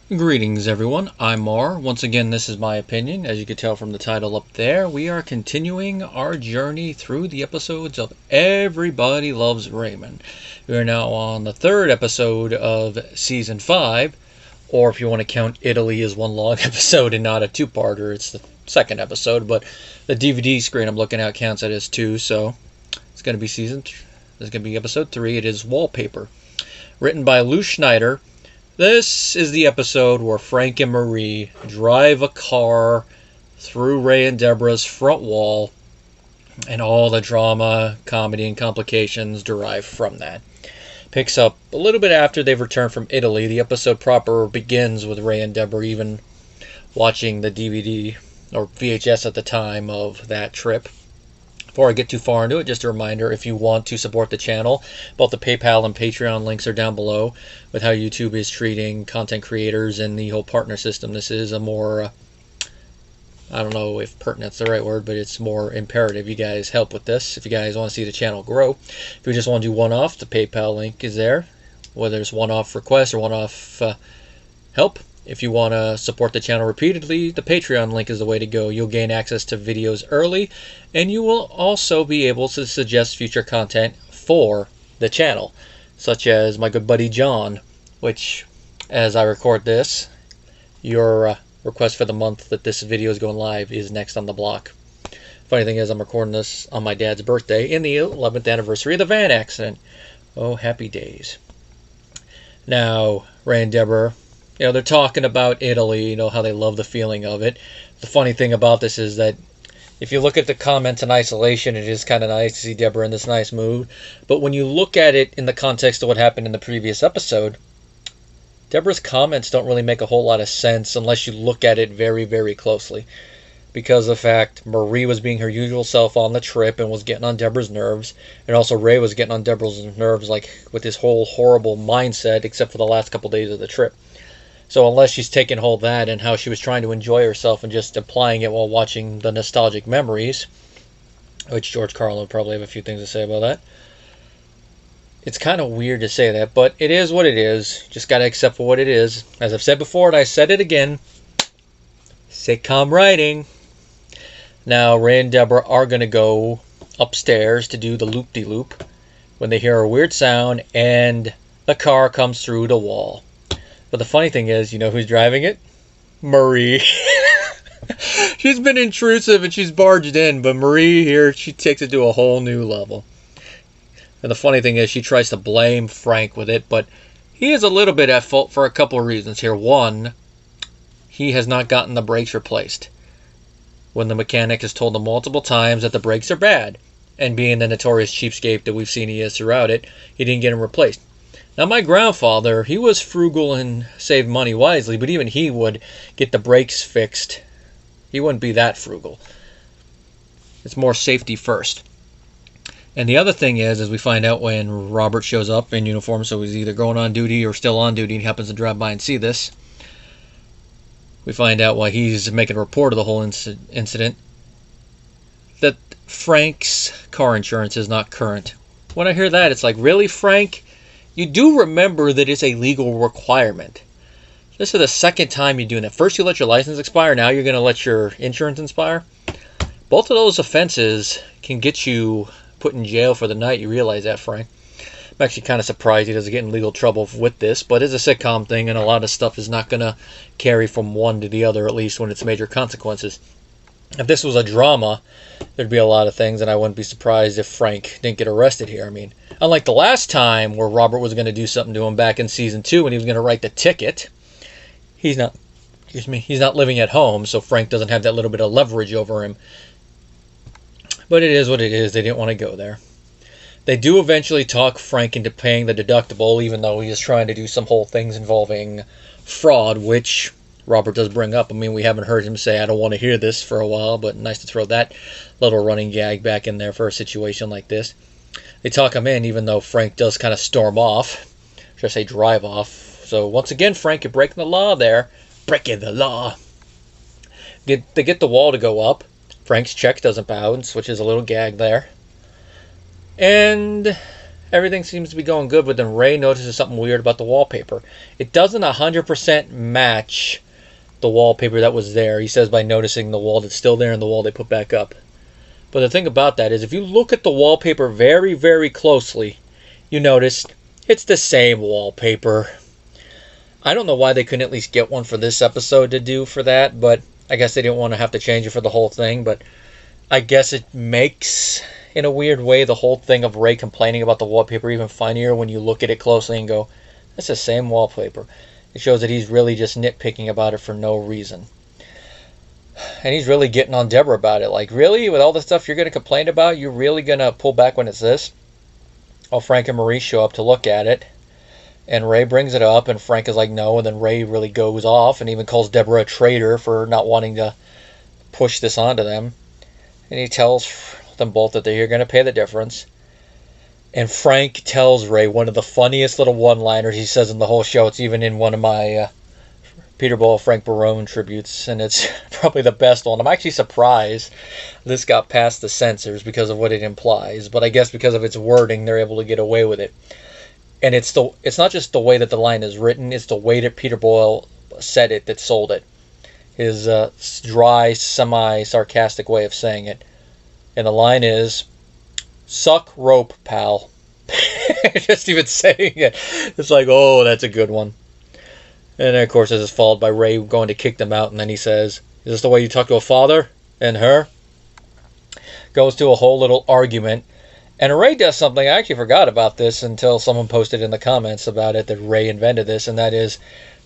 Greetings everyone, I'm Mar. Once again, this is my opinion. As you can tell from the title up there, we are continuing our journey through the episodes of Everybody Loves Raymond. We are now on the third episode of Season 5, or if you want to count Italy as one long episode and not a two-parter, it's the second episode, but the DVD screen I'm looking at counts it as two, so it's going to be this is going to be episode 3. It is Wallpaper. Written by Lou Schneider. This is the episode where Frank and Marie drive a car through Ray and Deborah's front wall, and all the drama, comedy, and complications derive from that. Picks up a little bit after they've returned from Italy. The episode proper begins with Ray and Deborah even watching the DVD, or VHS at the time of that trip. Before I get too far into it, just a reminder, if you want to support the channel, both the PayPal and Patreon links are down below with how YouTube is treating content creators and the whole partner system. This is a more, I don't know if pertinent's the right word, but it's more imperative you guys help with this if you guys want to see the channel grow. If you just want to do one-off, the PayPal link is there, whether it's one-off requests or one-off help. If you want to support the channel repeatedly, the Patreon link is the way to go. You'll gain access to videos early, and you will also be able to suggest future content for the channel, such as my good buddy John, which, as I record this, your request for the month that this video is going live is next on the block. Funny thing is, I'm recording this on my dad's birthday in the 11th anniversary of the van accident. Oh, happy days. Now, Ray and Deborah, they're talking about Italy, how they love the feeling of it. The funny thing about this is that if you look at the comments in isolation, it is kind of nice to see Deborah in this nice mood. But when you look at it in the context of what happened in the previous episode, Deborah's comments don't really make a whole lot of sense unless you look at it very, very closely. Because of the fact Marie was being her usual self on the trip and was getting on Deborah's nerves. And also Ray was getting on Deborah's nerves, like with his whole horrible mindset, except for the last couple days of the trip. So unless she's taken hold of that and how she was trying to enjoy herself and just applying it while watching the nostalgic memories, which George Carlin would probably have a few things to say about that. It's kind of weird to say that, but it is what it is. Just got to accept for what it is. As I've said before, and I said it again, sitcom writing. Now, Ray and Deborah are going to go upstairs to do the loop-de-loop when they hear a weird sound and the car comes through the wall. But the funny thing is, who's driving it? Marie. She's been intrusive and she's barged in, but Marie here, she takes it to a whole new level. And the funny thing is, she tries to blame Frank with it, but he is a little bit at fault for a couple of reasons here. One, he has not gotten the brakes replaced, when the mechanic has told him multiple times that the brakes are bad. And being the notorious cheapskate that we've seen he is throughout it, he didn't get them replaced. Now, my grandfather, he was frugal and saved money wisely, but even he would get the brakes fixed. He wouldn't be that frugal. It's more safety first. And the other thing is, as we find out when Robert shows up in uniform, so he's either going on duty or still on duty, and he happens to drive by and see this, we find out why he's making a report of the whole incident, that Frank's car insurance is not current. When I hear that, it's like, really, Frank? You do remember that it's a legal requirement. This is the second time you're doing that. First you let your license expire, now you're going to let your insurance expire. Both of those offenses can get you put in jail for the night. You realize that, Frank? I'm actually kind of surprised he doesn't get in legal trouble with this, but it's a sitcom thing, and a lot of stuff is not going to carry from one to the other, at least when it's major consequences. If this was a drama, there'd be a lot of things, and I wouldn't be surprised if Frank didn't get arrested here. I mean, unlike the last time where Robert was going to do something to him back in season 2 and he was going to write the ticket, he's not living at home, so Frank doesn't have that little bit of leverage over him. But it is what it is. They didn't want to go there. They do eventually talk Frank into paying the deductible, even though he is trying to do some whole things involving fraud, which Robert does bring up. I mean, we haven't heard him say, I don't want to hear this for a while, but nice to throw that little running gag back in there for a situation like this. They talk him in, even though Frank does kind of storm off. Should I say drive off. So once again, Frank, you're breaking the law there. Breaking the law. They get the wall to go up. Frank's check doesn't bounce, which is a little gag there. And Everything seems to be going good, but then Ray notices something weird about the wallpaper. It doesn't 100% match the wallpaper that was there. He says by noticing the wall that's still there and the wall they put back up. But the thing about that is if you look at the wallpaper very, very closely, you notice it's the same wallpaper. I don't know why they couldn't at least get one for this episode to do for that, but I guess they didn't want to have to change it for the whole thing. But I guess it makes, in a weird way, the whole thing of Ray complaining about the wallpaper even funnier when you look at it closely and go, that's the same wallpaper. It shows that he's really just nitpicking about it for no reason. And he's really getting on Deborah about it. Like, really? With all the stuff you're going to complain about, you're really going to pull back when it's this? Well, Frank and Marie show up to look at it. And Ray brings it up, and Frank is like, no. And then Ray really goes off and even calls Deborah a traitor for not wanting to push this onto them. And he tells them both that they're going to pay the difference. And Frank tells Ray one of the funniest little one-liners he says in the whole show. It's even in one of my Peter Boyle, Frank Barone tributes, and it's probably the best one. I'm actually surprised this got past the censors because of what it implies, but I guess because of its wording, they're able to get away with it. And it's not just the way that the line is written, it's the way that Peter Boyle said it that sold it. His dry, semi-sarcastic way of saying it. And the line is, suck rope, pal. Just even saying it, it's like, oh, that's a good one. And then, of course, this is followed by Ray going to kick them out, and then he says, is this the way you talk to a father and her? Goes to a whole little argument. And Ray does something, I actually forgot about this until someone posted in the comments about it, that Ray invented this, and that is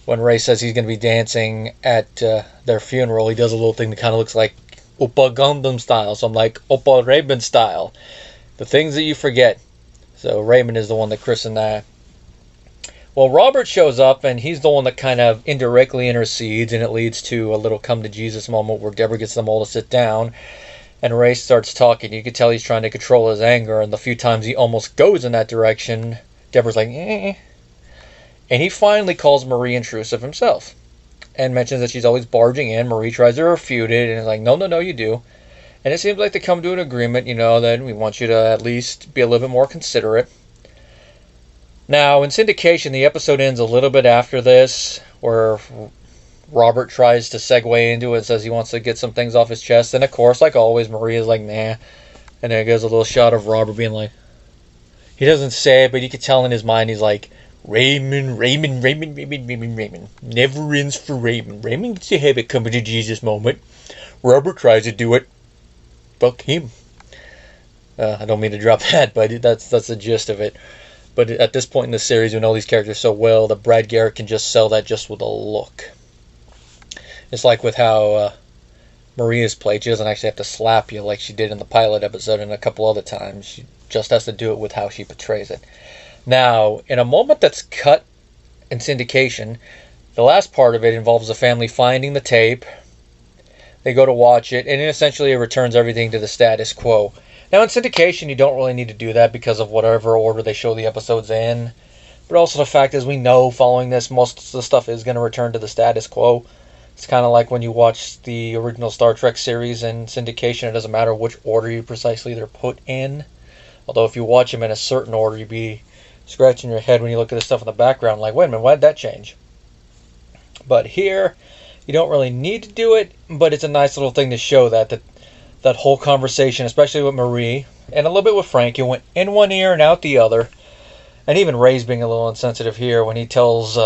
when Ray says he's going to be dancing at their funeral, he does a little thing that kind of looks like Oppa Gundam style. So I'm like, Oppa Raymond style. The things that you forget. So Raymond is the one that christened that. Well, Robert shows up, and he's the one that kind of indirectly intercedes, and it leads to a little come to Jesus moment where Deborah gets them all to sit down, and Ray starts talking. You can tell he's trying to control his anger, and the few times he almost goes in that direction, Deborah's like, eh. And he finally calls Marie intrusive himself, and mentions that she's always barging in. Marie tries to refute it, and is like, no, you do. And it seems like they come to an agreement, that we want you to at least be a little bit more considerate. Now, in syndication, the episode ends a little bit after this, where Robert tries to segue into it and says he wants to get some things off his chest. And, of course, like always, Maria's like, nah. And then there's a little shot of Robert being like, he doesn't say it, but you can tell in his mind he's like, Raymond. Never ends for Raymond. Raymond gets to have a coming to Jesus moment. Robert tries to do it. Fuck him. I don't mean to drop that, but that's the gist of it. But at this point in the series, we know these characters so well that Brad Garrett can just sell that just with a look. It's like with how Maria's played. She doesn't actually have to slap you like she did in the pilot episode and a couple other times. She just has to do it with how she portrays it. Now, in a moment that's cut in syndication, the last part of it involves the family finding the tape. They go to watch it, and essentially it returns everything to the status quo. Now, in syndication, you don't really need to do that because of whatever order they show the episodes in. But also the fact is, we know following this, most of the stuff is going to return to the status quo. It's kind of like when you watch the original Star Trek series in syndication, it doesn't matter which order you precisely they're put in. Although if you watch them in a certain order, you'd be scratching your head when you look at the stuff in the background, like, wait a minute, why did that change? But here, you don't really need to do it, but it's a nice little thing to show that whole conversation, especially with Marie, and a little bit with Frank, it went in one ear and out the other. And even Ray's being a little insensitive here when he tells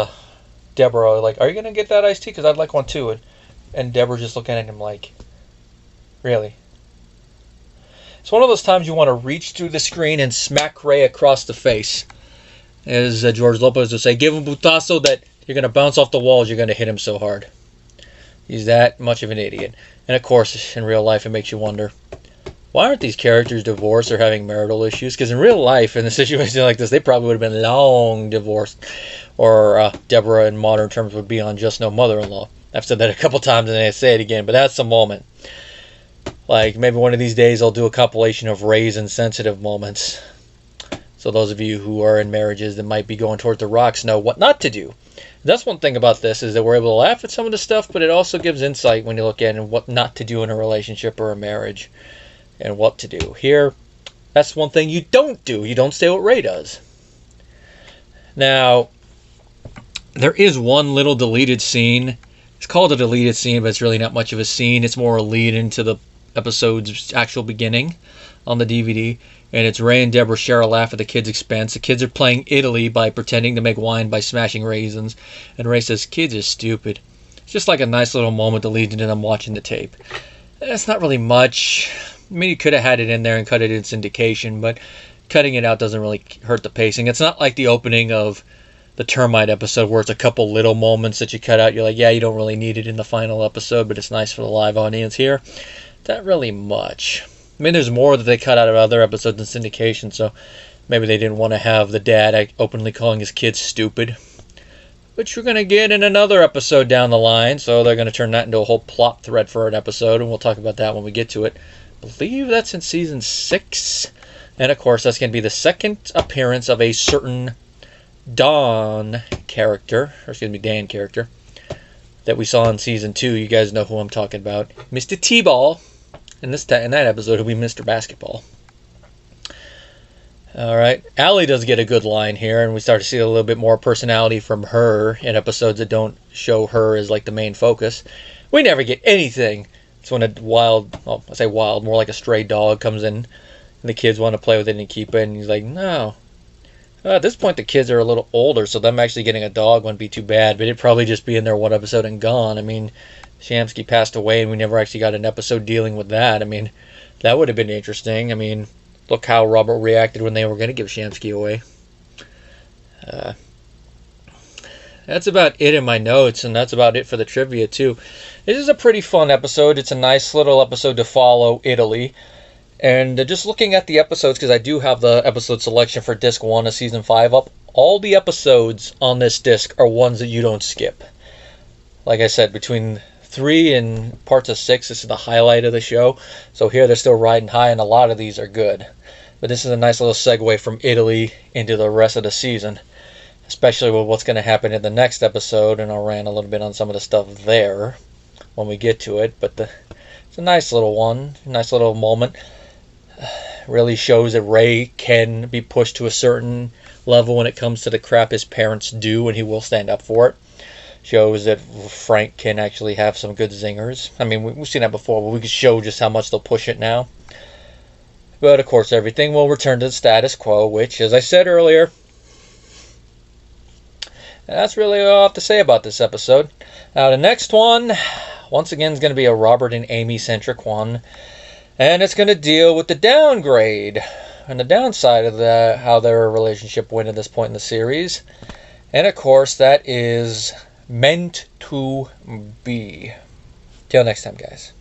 Deborah, like, are you going to get that iced tea? Because I'd like one too. And Deborah's just looking at him like, really? It's one of those times you want to reach through the screen and smack Ray across the face. As George Lopez would say, give him putazo that you're going to bounce off the walls, you're going to hit him so hard. He's that much of an idiot. And of course, in real life, it makes you wonder, why aren't these characters divorced or having marital issues? Because in real life, in a situation like this, they probably would have been long divorced. Or Deborah, in modern terms, would be on Just No Mother-in-Law. I've said that a couple times and I say it again, but that's the moment. Like, maybe one of these days I'll do a compilation of Ray's insensitive moments. So those of you who are in marriages that might be going towards the rocks know what not to do. That's one thing about this, is that we're able to laugh at some of the stuff, but it also gives insight when you look at it and what not to do in a relationship or a marriage and what to do. Here, That's one thing you don't do. You don't say what Ray does. Now, there is one little deleted scene. It's called a deleted scene, but it's really not much of a scene. It's more a lead into the episode's actual beginning on the DVD. And it's Ray and Deborah share a laugh at the kids' expense. The kids are playing Italy by pretending to make wine by smashing raisins. And Ray says, "Kids are stupid." It's just like a nice little moment to lead into them watching the tape. It's not really much. I mean, you could have had it in there and cut it in syndication, but cutting it out doesn't really hurt the pacing. It's not like the opening of the termite episode where it's a couple little moments that you cut out. You're like, yeah, you don't really need it in the final episode, but it's nice for the live audience here. Not really much. I mean, there's more that they cut out of other episodes in syndication, so maybe they didn't want to have the dad openly calling his kids stupid. Which we're going to get in another episode down the line, so they're going to turn that into a whole plot thread for an episode, and we'll talk about that when we get to it. I believe that's in season 6. And of course, that's going to be the second appearance of a certain Dan character that we saw in season 2. You guys know who I'm talking about. Mr. T-Ball. In that episode, he'll be Mr. Basketball. Alright, Allie does get a good line here, and we start to see a little bit more personality from her in episodes that don't show her as like the main focus. We never get anything. It's when a more like a stray dog comes in, and the kids want to play with it and keep it, and he's like, no. At this point, the kids are a little older, so them actually getting a dog wouldn't be too bad, but it'd probably just be in there one episode and gone. I mean, Shamsky passed away, and we never actually got an episode dealing with that. I mean, that would have been interesting. I mean, look how Robert reacted when they were going to give Shamsky away. That's about it in my notes, and that's about it for the trivia, too. This is a pretty fun episode. It's a nice little episode to follow Italy. And just looking at the episodes, because I do have the episode selection for Disc 1 of Season 5 up, all the episodes on this disc are ones that you don't skip. Like I said, between 3 and parts of 6, this is the highlight of the show. So here they're still riding high, and a lot of these are good. But this is a nice little segue from Italy into the rest of the season, especially with what's going to happen in the next episode, and I'll rant a little bit on some of the stuff there when we get to it. But it's a nice little one, nice little moment. Really shows that Ray can be pushed to a certain level when it comes to the crap his parents do, and he will stand up for it. Shows that Frank can actually have some good zingers. I mean, we've seen that before, but we can show just how much they'll push it now. But of course, everything will return to the status quo, which, as I said earlier, that's really all I have to say about this episode. Now, the next one, once again, is going to be a Robert and Amy-centric one. And it's going to deal with the downgrade and the downside of how their relationship went at this point in the series. And of course, that is meant to be. Till next time, guys.